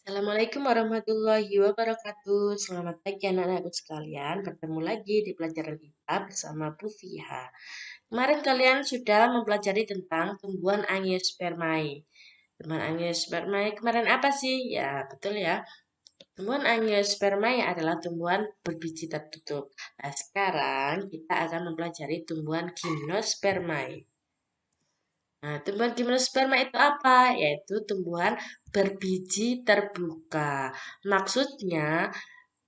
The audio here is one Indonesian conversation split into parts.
Assalamualaikum warahmatullahi wabarakatuh. Selamat pagi anak-anakku sekalian. Bertemu lagi di pelajaran kita bersama Bu Fiha. Kemarin kalian sudah mempelajari tentang tumbuhan angiospermae. Tumbuhan angiospermae kemarin apa sih? Ya, betul ya. Tumbuhan angiospermae adalah tumbuhan berbiji tertutup. Nah, sekarang kita akan mempelajari tumbuhan gimnospermae. Nah, tumbuhan gimnosperma itu apa? Yaitu tumbuhan berbiji terbuka. Maksudnya,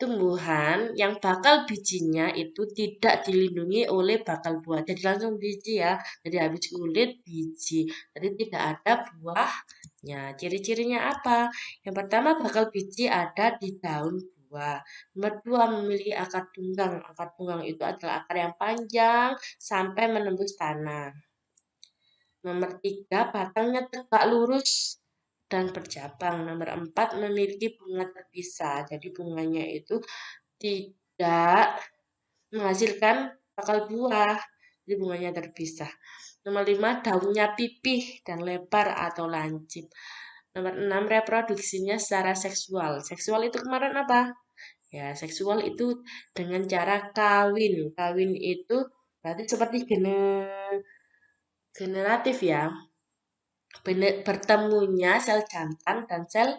tumbuhan yang bakal bijinya itu tidak dilindungi oleh bakal buah. Jadi langsung biji ya. Jadi habis kulit biji. Jadi tidak ada buahnya. Ciri-cirinya apa? Yang pertama bakal biji ada di daun buah. Nomor dua memiliki akar tunggang. Akar tunggang itu adalah akar yang panjang sampai menembus tanah. Nomor 3, batangnya tegak lurus dan bercabang. Nomor 4, memiliki bunga terpisah. Jadi bunganya itu tidak menghasilkan bakal buah. Jadi bunganya terpisah. Nomor 5, daunnya pipih dan lebar atau lancip. Nomor 6, reproduksinya secara seksual. Seksual itu kemarin apa? Ya, seksual itu dengan cara kawin. Kawin itu berarti seperti generatif ya. Bertemunya sel jantan dan sel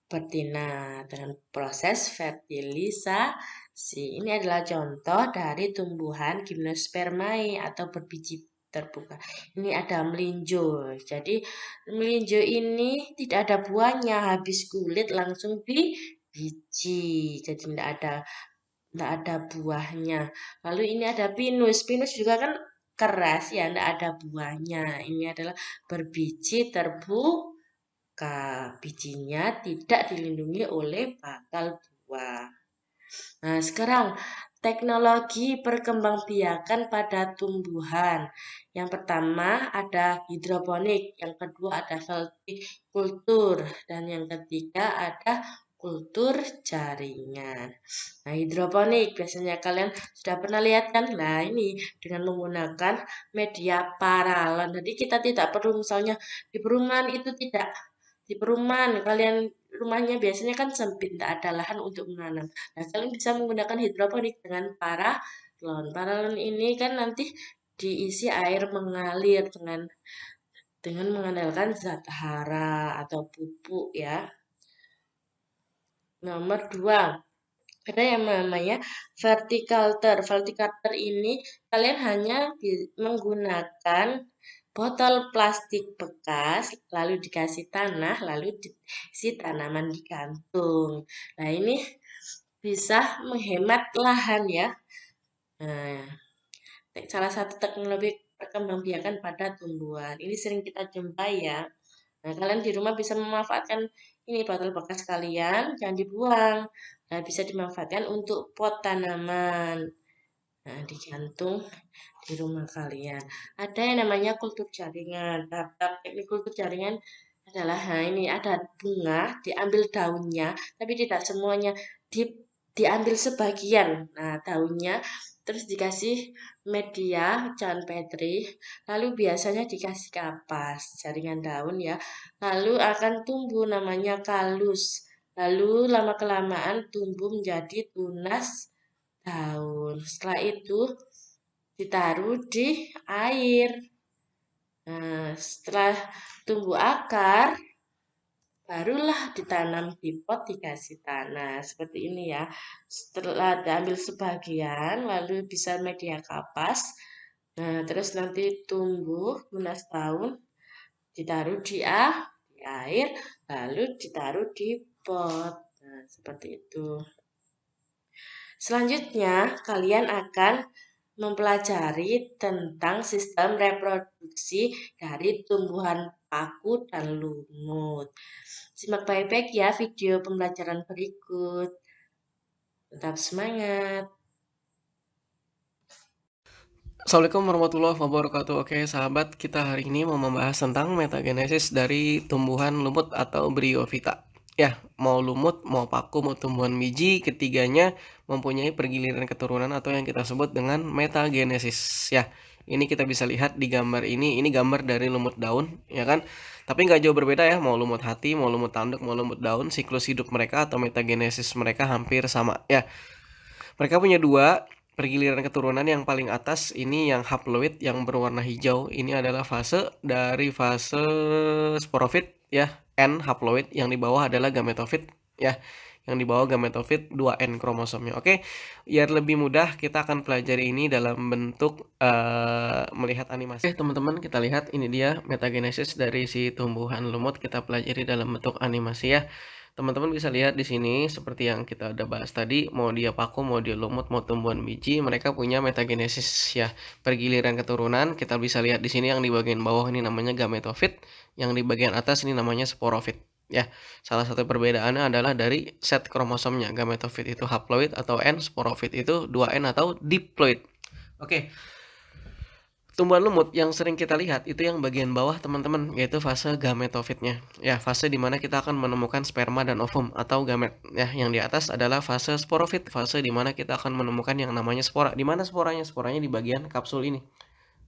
betina dengan proses fertilisasi. Ini adalah contoh dari tumbuhan gimnospermae atau berbiji terbuka. Ini ada melinjo. Jadi melinjo ini tidak ada buahnya, habis kulit langsung di biji. Jadi tidak ada buahnya. Lalu ini ada pinus. Pinus juga kan keras ya, tidak ada buahnya. Ini adalah berbiji terbuka. Bijinya tidak dilindungi oleh bakal buah. Nah, sekarang teknologi perkembangbiakan pada tumbuhan. Yang pertama ada hidroponik, yang kedua ada kultur, dan yang ketiga ada kultur jaringan. Nah, hidroponik biasanya kalian sudah pernah lihat kan? Nah, ini dengan menggunakan media paralon. Jadi kita tidak perlu misalnya di perumahan itu tidak di perumahan kalian rumahnya biasanya kan sempit, tidak ada lahan untuk menanam. Nah, kalian bisa menggunakan hidroponik dengan paralon. Paralon ini kan nanti diisi air mengalir dengan mengandalkan zat hara atau pupuk ya. Nomor 2, ada yang namanya verticulture. Verticulture ini kalian hanya menggunakan botol plastik bekas, lalu dikasih tanah, lalu diisi tanaman digantung. Nah, ini bisa menghemat lahan ya. Nah, salah satu teknologi perkembangbiakan pada tumbuhan. Ini sering kita jumpai ya. Nah, kalian di rumah bisa memanfaatkan ini botol bekas kalian, jangan dibuang. Nah, bisa dimanfaatkan untuk pot tanaman. Nah, digantung di rumah kalian. Ada yang namanya kultur jaringan. Tahap teknik kultur jaringan adalah, nah ini ada bunga, diambil daunnya, tapi tidak semuanya, di, diambil sebagian. Nah, daunnya, terus dikasih media John Petri, lalu biasanya dikasih kapas, jaringan daun ya, lalu akan tumbuh namanya kalus. Lalu lama-kelamaan tumbuh menjadi tunas daun. Setelah itu ditaruh di air. Nah, setelah tumbuh akar, barulah ditanam di pot dikasih tanah. Seperti ini ya. Setelah diambil sebagian, lalu bisa media kapas. Nah, terus nanti tumbuh tunas daun, ditaruh di air, lalu ditaruh di pot. Nah, seperti itu. Selanjutnya, kalian akan mempelajari tentang sistem reproduksi dari tumbuhan paku dan lumut. Simak baik-baik ya video pembelajaran berikut. Tetap semangat. Assalamualaikum warahmatullahi wabarakatuh. Oke, sahabat, kita hari ini mau membahas tentang metagenesis dari tumbuhan lumut atau Bryophyta. Ya, mau lumut, mau paku, mau tumbuhan biji, ketiganya mempunyai pergiliran keturunan atau yang kita sebut dengan metagenesis. Ya, Ini kita bisa lihat di gambar ini gambar dari lumut daun, ya kan? Tapi nggak jauh berbeda ya, mau lumut hati, mau lumut tanduk, mau lumut daun, siklus hidup mereka atau metagenesis mereka hampir sama. Ya, mereka punya dua pergiliran keturunan. Yang paling atas ini yang haploid yang berwarna hijau. Ini adalah fase dari fase sporofit ya, N haploid. Yang di bawah adalah gametofit ya. Yang di bawah gametofit 2N kromosomnya. Oke, biar lebih mudah kita akan pelajari ini dalam bentuk melihat animasi. Oke, teman-teman, kita lihat ini dia metagenesis dari si tumbuhan lumut, kita pelajari dalam bentuk animasi ya. Teman-teman bisa lihat di sini seperti yang kita udah bahas tadi, mau dia paku, mau dia lumut, mau tumbuhan biji, mereka punya metagenesis ya, pergiliran keturunan. Kita bisa lihat di sini yang di bagian bawah ini namanya gametofit, yang di bagian atas ini namanya sporofit. Ya, salah satu perbedaannya adalah dari set kromosomnya. Gametofit itu haploid atau N, sporofit itu 2N atau diploid. Oke. Tumbuhan lumut yang sering kita lihat itu yang bagian bawah teman-teman, yaitu fase gametofitnya. Ya, fase di mana kita akan menemukan sperma dan ovum atau gamet. Ya, yang di atas adalah fase sporofit, fase di mana kita akan menemukan yang namanya spora. Di mana sporanya? Sporanya di bagian kapsul ini.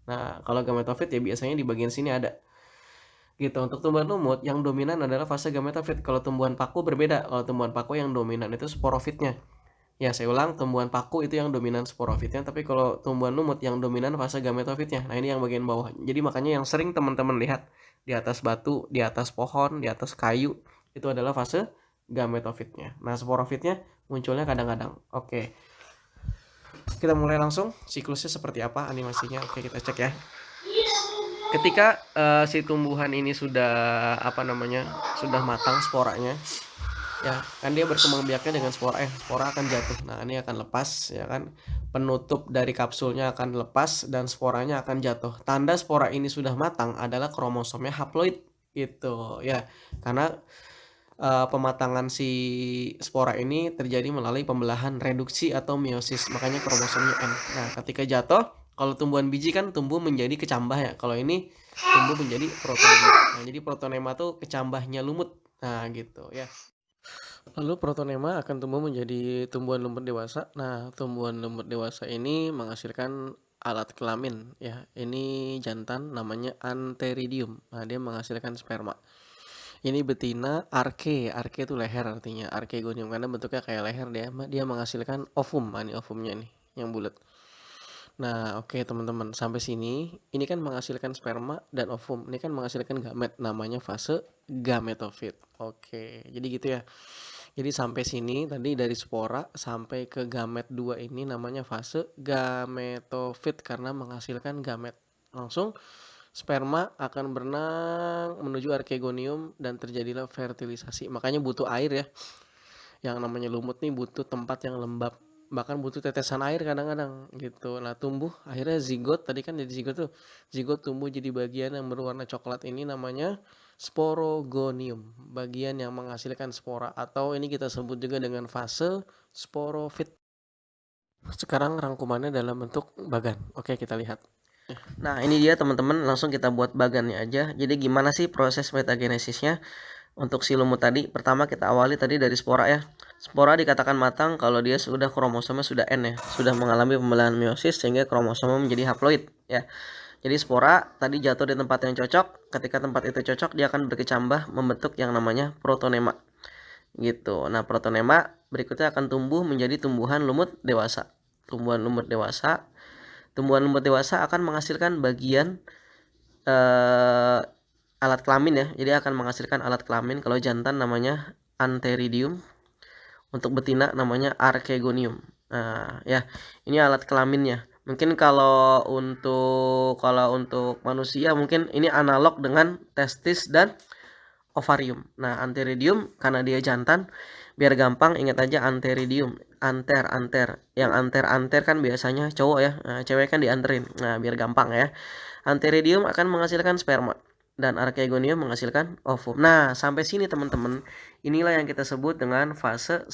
Nah, kalau gametofit ya biasanya di bagian sini ada. Gitu. Untuk tumbuhan lumut yang dominan adalah fase gametofit. Kalau tumbuhan paku berbeda. Kalau tumbuhan paku yang dominan itu sporofitnya. Ya, saya ulang, tumbuhan paku itu yang dominan sporofitnya, tapi kalau tumbuhan lumut yang dominan fase gametofitnya. Nah, ini yang bagian bawah. Jadi makanya yang sering teman-teman lihat di atas batu, di atas pohon, di atas kayu, itu adalah fase gametofitnya. Nah, sporofitnya munculnya kadang-kadang. Oke. Kita mulai langsung, siklusnya seperti apa animasinya. Oke, kita cek ya. Ketika si tumbuhan ini sudah sudah matang sporanya, ya kan dia berkembang biaknya dengan spora akan jatuh. Nah, ini akan lepas ya kan, penutup dari kapsulnya akan lepas dan sporanya akan jatuh. Tanda spora ini sudah matang adalah kromosomnya haploid gitu ya, karena pematangan si spora ini terjadi melalui pembelahan reduksi atau meiosis, makanya kromosomnya N. Nah, ketika jatuh, kalau tumbuhan biji kan tumbuh menjadi kecambah ya, kalau ini tumbuh menjadi protonema. Nah, jadi protonema tuh kecambahnya lumut. Nah, gitu ya. Lalu protonema akan tumbuh menjadi tumbuhan lumut dewasa. Nah, tumbuhan lumut dewasa ini menghasilkan alat kelamin ya. Ini jantan namanya antheridium. Nah, dia menghasilkan sperma. Ini betina arke. Arke itu leher artinya. Archegonium karena bentuknya kayak leher dia. Dia menghasilkan ovum. Nah, ini ovumnya nih yang bulat. Nah, oke teman-teman, sampai sini ini kan menghasilkan sperma dan ovum. Ini kan menghasilkan gamet, namanya fase gametofit. Oke, jadi gitu ya. Jadi sampai sini tadi dari spora sampai ke gamet 2 ini namanya fase gametofit karena menghasilkan gamet. Langsung sperma akan berenang menuju archegonium dan terjadilah fertilisasi. Makanya butuh air ya. Yang namanya lumut nih butuh tempat yang lembab, bahkan butuh tetesan air kadang-kadang gitu. Nah, tumbuh akhirnya zigot, tadi kan jadi zigot tuh, zigot tumbuh jadi bagian yang berwarna coklat, ini namanya sporogonium, bagian yang menghasilkan spora, atau ini kita sebut juga dengan fase sporofit. Sekarang rangkumannya dalam bentuk bagan. Oke, kita lihat. Nah, ini dia teman-teman, langsung kita buat bagannya aja. Jadi gimana sih proses metagenesisnya? Untuk si lumut tadi, pertama kita awali tadi dari spora ya. Spora dikatakan matang kalau dia sudah kromosomnya sudah N ya, sudah mengalami pembelahan meiosis sehingga kromosomnya menjadi haploid ya. Jadi spora tadi jatuh di tempat yang cocok. Ketika tempat itu cocok, dia akan berkecambah membentuk yang namanya protonema. Gitu. Nah, protonema berikutnya akan tumbuh menjadi tumbuhan lumut dewasa. Tumbuhan lumut dewasa. Tumbuhan lumut dewasa akan menghasilkan bagian alat kelamin ya. Jadi akan menghasilkan alat kelamin. Kalau jantan namanya antheridium, untuk betina namanya archegonium. Nah, ya, ini alat kelaminnya. Mungkin kalau untuk manusia mungkin ini analog dengan testis dan ovarium. Nah, antheridium karena dia jantan, biar gampang ingat aja antheridium, anter. Yang anter kan biasanya cowok ya. Nah, cewek kan dianterin. Nah, biar gampang ya. Antheridium akan menghasilkan sperma dan archegonium menghasilkan ovum. Nah, sampai sini teman-teman, inilah yang kita sebut dengan fase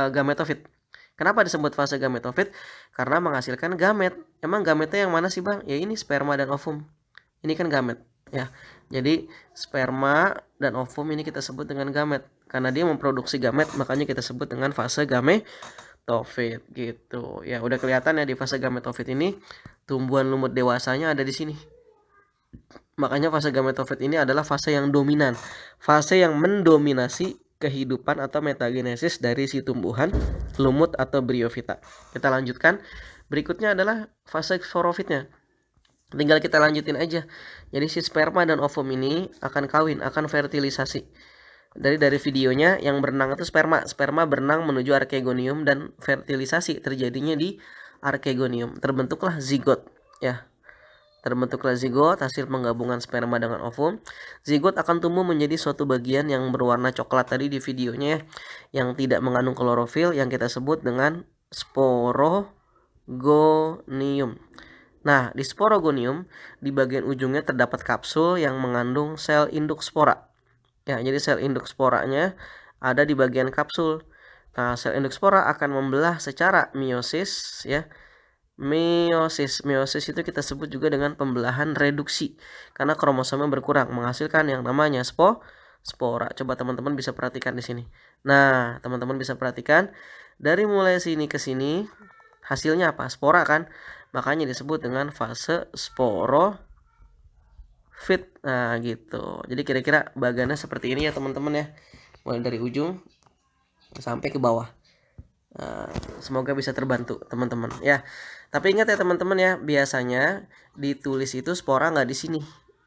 gametofit. Kenapa disebut fase gametofit? Karena menghasilkan gamet. Emang gametnya yang mana sih, Bang? Ya ini sperma dan ovum. Ini kan gamet, ya. Jadi sperma dan ovum ini kita sebut dengan gamet. Karena dia memproduksi gamet, makanya kita sebut dengan fase gametofit gitu. Ya, udah kelihatan ya di fase gametofit ini Tumbuhan lumut dewasanya ada di sini. Makanya fase gametofit ini adalah fase yang dominan, fase yang mendominasi kehidupan atau metagenesis dari si tumbuhan lumut atau bryophyta. Kita lanjutkan. Berikutnya adalah fase sporofitnya. Tinggal kita lanjutin aja. Jadi si sperma dan ovum ini akan kawin, akan fertilisasi. Dari videonya yang berenang itu sperma berenang menuju arkegonium dan fertilisasi terjadinya di arkegonium. Terbentuklah zigot, ya. Terbentuklah zigot hasil penggabungan sperma dengan ovum. Zigot akan tumbuh menjadi suatu bagian yang berwarna coklat tadi di videonya, yang tidak mengandung klorofil, yang kita sebut dengan sporogonium. Nah, di sporogonium di bagian ujungnya terdapat kapsul yang mengandung sel induk spora. Ya, jadi sel induk sporanya ada di bagian kapsul. Nah, sel induk spora akan membelah secara meiosis, ya. Meiosis itu kita sebut juga dengan pembelahan reduksi karena kromosomnya berkurang menghasilkan yang namanya spora. Coba teman-teman bisa perhatikan di sini. Nah, teman-teman bisa perhatikan dari mulai sini ke sini hasilnya apa? Spora kan? Makanya disebut dengan fase sporofit. Nah, gitu. Jadi kira-kira bagannya seperti ini ya, teman-teman ya. Mulai dari ujung sampai ke bawah. Semoga bisa terbantu teman-teman ya. Tapi ingat ya teman-teman ya, biasanya ditulis itu spora nggak di sini.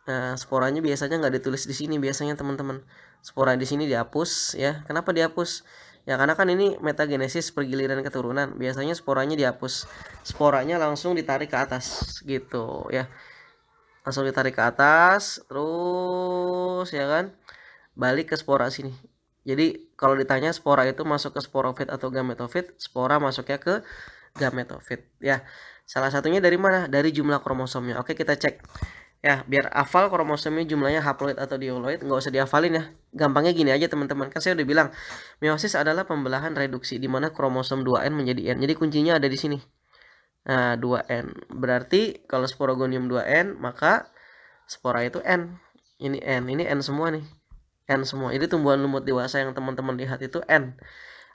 Nah, sporanya biasanya nggak ditulis di sini biasanya teman-teman. Spora di sini dihapus ya. Kenapa dihapus? Ya karena kan ini metagenesis pergiliran keturunan. Biasanya sporanya dihapus. Sporanya langsung ditarik ke atas gitu ya. Langsung ditarik ke atas terus ya kan. Balik ke spora sini. Jadi kalau ditanya spora itu masuk ke sporofit atau gametofit, spora masuknya ke gametofit ya. Salah satunya dari mana? Dari jumlah kromosomnya. Oke, kita cek. Ya, biar hafal kromosomnya jumlahnya haploid atau dihaploid, nggak usah dihafalin ya. Gampangnya gini aja teman-teman. Kan saya udah bilang, meiosis adalah pembelahan reduksi di mana kromosom 2N menjadi N. Jadi kuncinya ada di sini. Nah, 2N. Berarti kalau sporogonium 2N, maka spora itu N. Ini N semua nih. N semua. Jadi tumbuhan lumut dewasa yang teman-teman lihat itu N.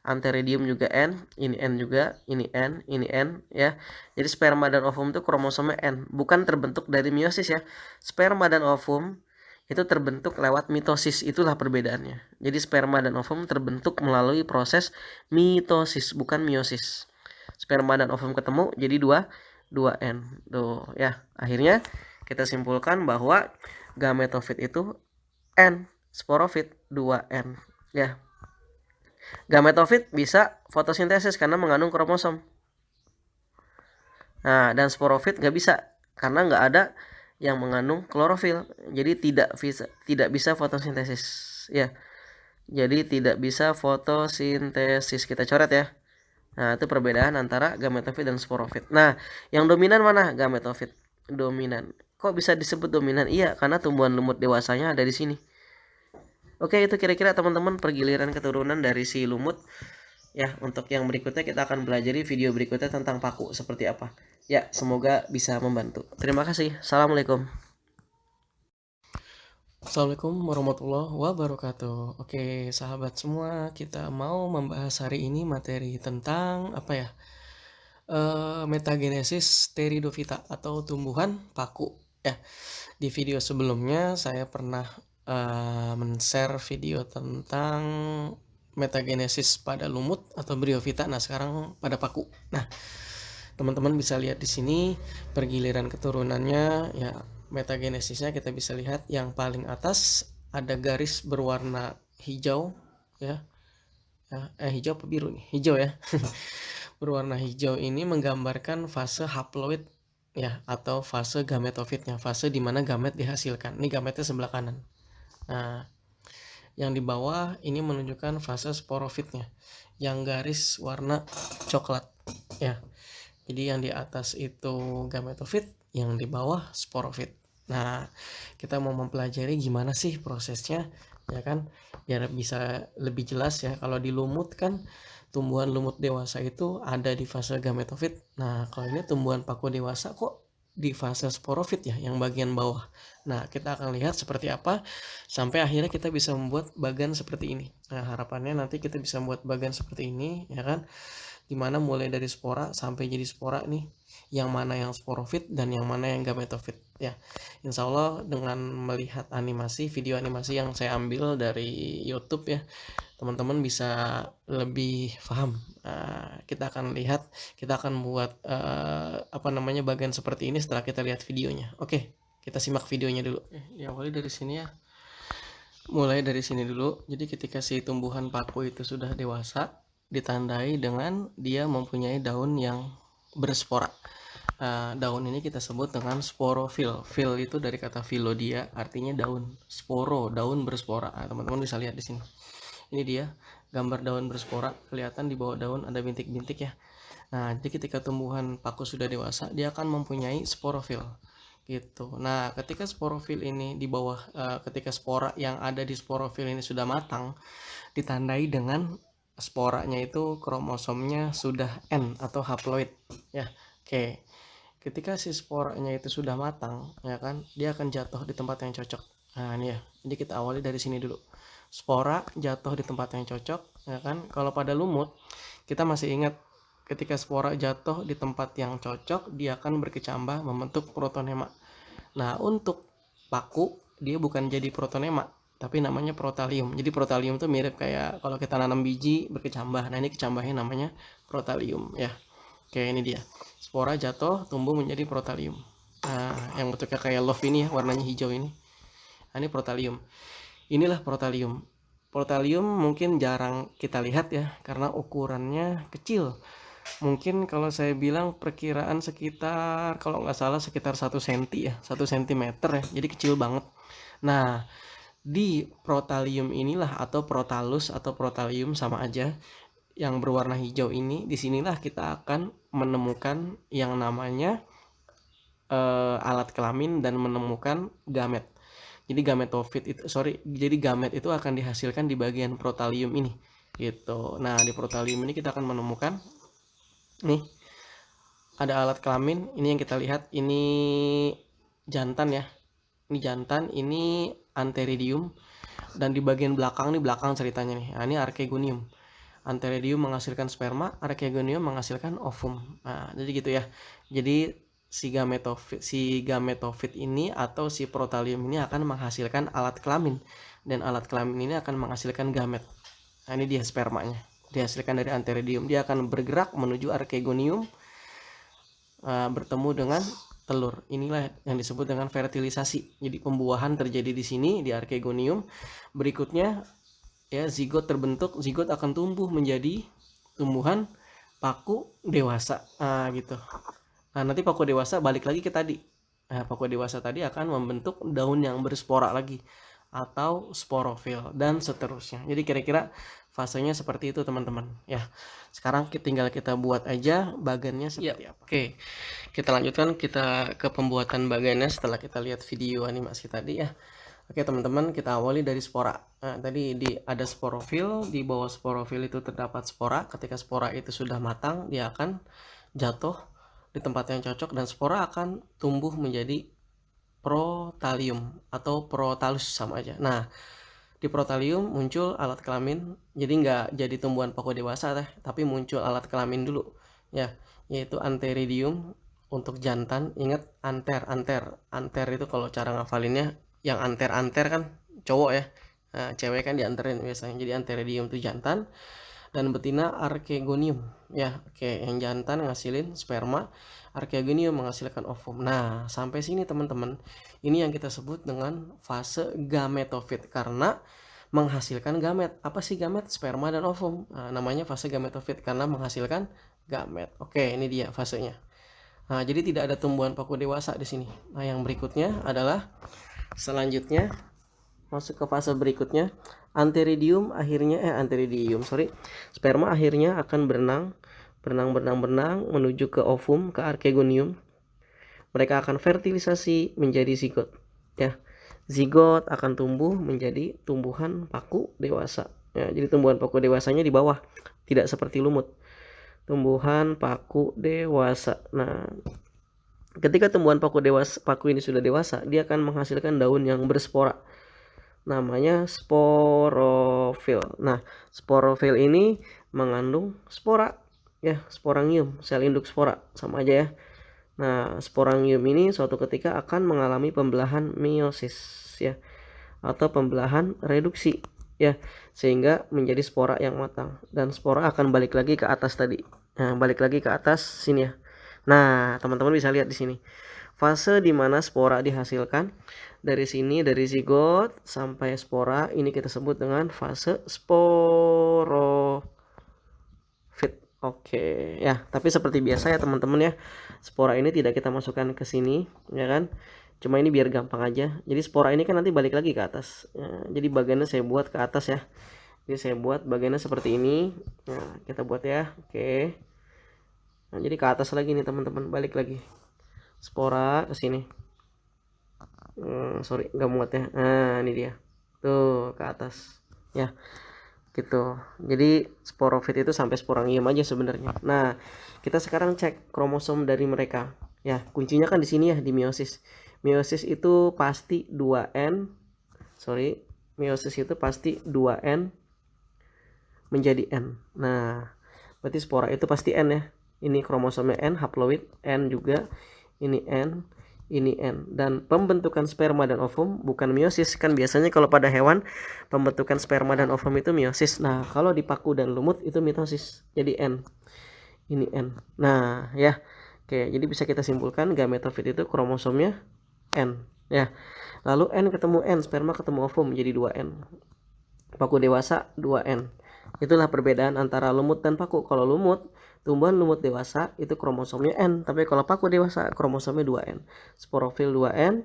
Antheridium juga N, ini N juga, ini N ya. Jadi sperma dan ovum itu kromosomnya N, bukan terbentuk dari meiosis ya. Sperma dan ovum itu terbentuk lewat mitosis, itulah perbedaannya. Jadi sperma dan ovum terbentuk melalui proses mitosis, bukan meiosis. Sperma dan ovum ketemu jadi 2N. Tuh ya. Akhirnya kita simpulkan bahwa gametofit itu N, sporofit 2N ya. Gametofit bisa fotosintesis karena mengandung kromosom. Nah, dan sporofit nggak bisa karena nggak ada yang mengandung klorofil. Jadi tidak bisa fotosintesis ya. Jadi tidak bisa fotosintesis. Kita coret ya. Nah, itu perbedaan antara gametofit dan sporofit. Nah, yang dominan mana? Gametofit. Dominan. Kok bisa disebut dominan? Iya, karena tumbuhan lumut dewasanya ada di sini. Oke, itu kira-kira teman-teman pergiliran keturunan dari si lumut. Ya, untuk yang berikutnya kita akan pelajari video berikutnya tentang paku seperti apa. Ya, semoga bisa membantu. Terima kasih. Assalamualaikum. Assalamualaikum warahmatullahi wabarakatuh. Oke, sahabat semua, kita mau membahas hari ini materi tentang apa ya? Metagenesis Pteridophyta atau tumbuhan paku. Ya, di video sebelumnya saya pernah men-share video tentang metagenesis pada lumut atau bryophyta. Nah, sekarang pada paku. Nah, teman-teman bisa lihat di sini pergiliran keturunannya ya. Metagenesisnya kita bisa lihat yang paling atas ada garis berwarna hijau ya. Hijau apa biru nih? Hijau ya. Berwarna hijau ini menggambarkan fase haploid ya atau fase gametofitnya, fase di mana gamet dihasilkan. Ini gametnya sebelah kanan. Nah, yang di bawah ini menunjukkan fase sporofitnya yang garis warna coklat ya. Jadi yang di atas itu gametofit, yang di bawah sporofit. Nah, kita mau mempelajari gimana sih prosesnya, ya kan? Biar bisa lebih jelas ya. Kalau di lumut kan tumbuhan lumut dewasa itu ada di fase gametofit. Nah, kalau ini tumbuhan paku dewasa kok di fase sporofit ya, yang bagian bawah. Nah, kita akan lihat seperti apa sampai akhirnya kita bisa membuat bagan seperti ini. Nah, harapannya nanti kita bisa membuat bagan seperti ini, ya kan? Dimana mulai dari spora sampai jadi spora nih, yang mana yang sporofit dan yang mana yang gametofit ya. Insya Allah dengan melihat video animasi yang saya ambil dari YouTube ya, teman-teman bisa lebih paham. Kita akan lihat, kita akan buat bagian seperti ini setelah kita lihat videonya. Oke, kita simak videonya dulu. Diawali dari sini ya. Mulai dari sini dulu. Jadi ketika si tumbuhan paku itu sudah dewasa, ditandai dengan dia mempunyai daun yang berspora. Daun ini kita sebut dengan sporofil. Fil itu dari kata filodia, artinya daun. Sporo, daun berspora. Teman-teman bisa lihat di sini. Ini dia gambar daun berspora, kelihatan di bawah daun ada bintik-bintik ya. Nah, jadi ketika tumbuhan paku sudah dewasa, dia akan mempunyai sporofil gitu. Nah, ketika sporofil ini di bawah, ketika spora yang ada di sporofil ini sudah matang, ditandai dengan sporanya itu kromosomnya sudah N atau haploid ya. Oke. Ketika si sporanya itu sudah matang, ya kan, dia akan jatuh di tempat yang cocok. Nah, ini ya. Jadi kita awali dari sini dulu. Spora jatuh di tempat yang cocok, ya kan? Kalau pada lumut, kita masih ingat ketika spora jatuh di tempat yang cocok, dia akan berkecambah membentuk protonema. Nah, untuk paku, dia bukan jadi protonema, tapi namanya protalium. Jadi protalium itu mirip kayak kalau kita nanam biji berkecambah. Nah, ini kecambahnya namanya protalium ya. Oke, ini dia. Spora jatuh, tumbuh menjadi protalium. Nah, yang bentuknya kayak love ini ya, warnanya hijau ini. Nah, ini protalium. Inilah protalium. Protalium mungkin jarang kita lihat ya, karena ukurannya kecil. Mungkin kalau saya bilang perkiraan sekitar, kalau nggak salah sekitar 1 cm ya, 1 cm ya, jadi kecil banget. Nah, di protalium inilah, atau protalus atau protalium sama aja, yang berwarna hijau ini, disinilah kita akan menemukan yang namanya alat kelamin dan menemukan gamet. Jadi jadi gamet itu akan dihasilkan di bagian protalium ini gitu. Nah, di protalium ini kita akan menemukan nih ada alat kelamin. Ini yang kita lihat, ini jantan ya. Ini jantan, ini antheridium, dan di bagian belakang ceritanya nih. Nah, ini archegonium. Antheridium menghasilkan sperma, archegonium menghasilkan ovum. Nah, jadi gitu ya. Jadi si gametofit ini atau si protalium ini akan menghasilkan alat kelamin, dan alat kelamin ini akan menghasilkan gamet. Nah, ini dia spermanya, dihasilkan dari antheridium. Dia akan bergerak menuju archegonium, bertemu dengan telur. Inilah yang disebut dengan fertilisasi. Jadi pembuahan terjadi di sini di archegonium. Berikutnya ya, zigot terbentuk. Zigot akan tumbuh menjadi tumbuhan paku dewasa. Gitu. Nah, nanti paku dewasa balik lagi ke tadi. Nah, paku dewasa tadi akan membentuk daun yang berspora lagi atau sporofil dan seterusnya. Jadi kira-kira fasenya seperti itu teman-teman ya. Sekarang tinggal kita buat aja bagannya seperti apa. Oke, kita lanjutkan, kita ke pembuatan bagannya setelah kita lihat video animasi tadi ya. Oke teman-teman, kita awali dari spora. Nah, tadi ada sporofil, di bawah sporofil itu terdapat spora. Ketika spora itu sudah matang, dia akan jatuh di tempat yang cocok dan spora akan tumbuh menjadi protalium atau protalus sama aja. Nah, di protalium muncul alat kelamin. Jadi nggak jadi tumbuhan paku dewasa tapi muncul alat kelamin dulu ya, yaitu antheridium untuk jantan. Ingat anter itu kalau cara ngafalinnya, yang anter kan cowok ya. Nah, cewek kan dianterin biasanya. Jadi antheridium itu jantan, dan betina archegonium ya. Oke, yang jantan ngasilin sperma, archegonium menghasilkan ovum. Nah, sampai sini teman-teman, ini yang kita sebut dengan fase gametofit karena menghasilkan gamet. Apa sih gamet? Sperma dan ovum. Nah, namanya fase gametofit karena menghasilkan gamet. Oke, ini dia fasenya. Nah, jadi tidak ada tumbuhan paku dewasa di sini. Nah, yang berikutnya adalah selanjutnya masuk ke fase berikutnya. Sperma akhirnya akan berenang menuju ke ovum, ke archegonium. Mereka akan fertilisasi menjadi zigot ya. Zigot akan tumbuh menjadi tumbuhan paku dewasa ya. Jadi tumbuhan paku dewasanya di bawah, tidak seperti lumut. Tumbuhan paku dewasa. Nah, Ketika tumbuhan paku ini sudah dewasa, dia akan menghasilkan daun yang berspora. Namanya sporofil. Nah, sporofil ini mengandung spora, ya, sporangium, sel induk spora, sama aja ya. Nah, sporangium ini suatu ketika akan mengalami pembelahan meiosis, ya, atau pembelahan reduksi, ya, sehingga menjadi spora yang matang, dan spora akan balik lagi ke atas tadi. Nah, balik lagi ke atas sini ya. Nah, teman-teman bisa lihat di sini fase di mana spora dihasilkan. Dari sini, dari zigot sampai spora, ini kita sebut dengan fase sporofit. Oke, ya, tapi seperti biasa ya teman-teman ya, spora ini tidak kita masukkan ke sini, ya kan? Cuma ini biar gampang aja. Jadi spora ini kan nanti balik lagi ke atas. Ya, jadi bagiannya saya buat ke atas ya. Jadi saya buat bagiannya seperti ini. Nah, kita buat ya. Oke. Nah, jadi ke atas lagi nih teman-teman, balik lagi. Spora ke sini. Sorry, nggak muat ya. Nah, ini dia. Tuh, ke atas. Ya, gitu. Jadi sporofit itu sampai sporangium aja sebenarnya. Nah, kita sekarang cek kromosom dari mereka. Ya, kuncinya kan di sini ya, di meiosis. Meiosis itu pasti 2N. Sorry, meiosis itu pasti 2N menjadi N. Nah, berarti spora itu pasti N ya. Ini kromosomnya N, haploid N juga. Ini N, ini N. Dan pembentukan sperma dan ovum bukan meiosis. Kan biasanya kalau pada hewan pembentukan sperma dan ovum itu meiosis. Nah, kalau di paku dan lumut itu mitosis. Jadi N. Ini N. Nah, ya. Oke, jadi bisa kita simpulkan gametofit itu kromosomnya N, ya. Lalu N ketemu N, sperma ketemu ovum jadi 2N. Paku dewasa 2N. Itulah perbedaan antara lumut dan paku. Kalau lumut, tumbuhan lumut dewasa itu kromosomnya N, tapi kalau paku dewasa kromosomnya 2N. Sporofil 2N,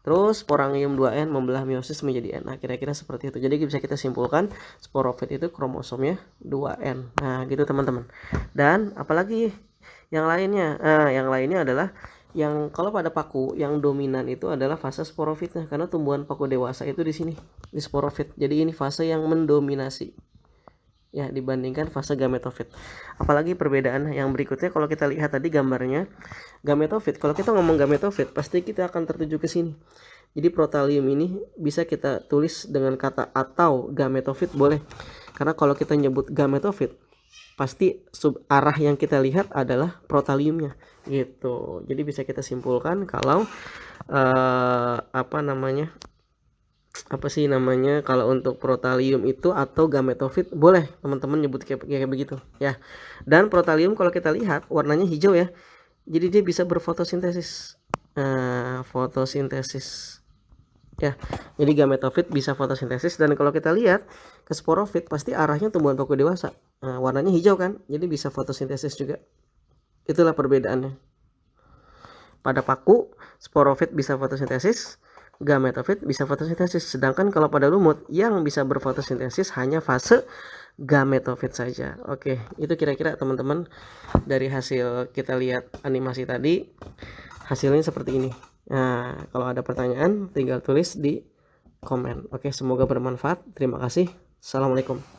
terus sporangium 2N membelah meiosis menjadi N. Nah, kira-kira seperti itu. Jadi bisa kita simpulkan sporofit itu kromosomnya 2N. Nah, gitu teman-teman. Dan apalagi yang lainnya? Nah, yang lainnya adalah yang kalau pada paku yang dominan itu adalah fase sporofitnya, karena tumbuhan paku dewasa itu di sini, di sporofit. Jadi ini fase yang mendominasi ya dibandingkan fase gametofit. Apalagi perbedaan yang berikutnya, kalau kita lihat tadi gambarnya gametofit, kalau kita ngomong gametofit pasti kita akan tertuju ke sini. Jadi protalium ini bisa kita tulis dengan kata atau gametofit boleh, karena kalau kita nyebut gametofit pasti sub arah yang kita lihat adalah protaliumnya gitu. Jadi bisa kita simpulkan kalau kalau untuk protalium itu atau gametofit boleh teman-teman nyebut kayak begitu ya. Dan protalium kalau kita lihat warnanya hijau ya, jadi dia bisa berfotosintesis. Fotosintesis ya, jadi gametofit bisa fotosintesis. Dan kalau kita lihat ke sporofit pasti arahnya tumbuhan paku dewasa, warnanya hijau kan, jadi bisa fotosintesis juga. Itulah perbedaannya. Pada paku sporofit bisa fotosintesis, gametofit bisa fotosintesis. Sedangkan kalau pada lumut yang bisa berfotosintesis hanya fase gametofit saja. Oke, itu kira-kira teman-teman dari hasil kita lihat animasi tadi, hasilnya seperti ini. Nah, kalau ada pertanyaan tinggal tulis di komen. Oke, semoga bermanfaat. Terima kasih. Assalamualaikum.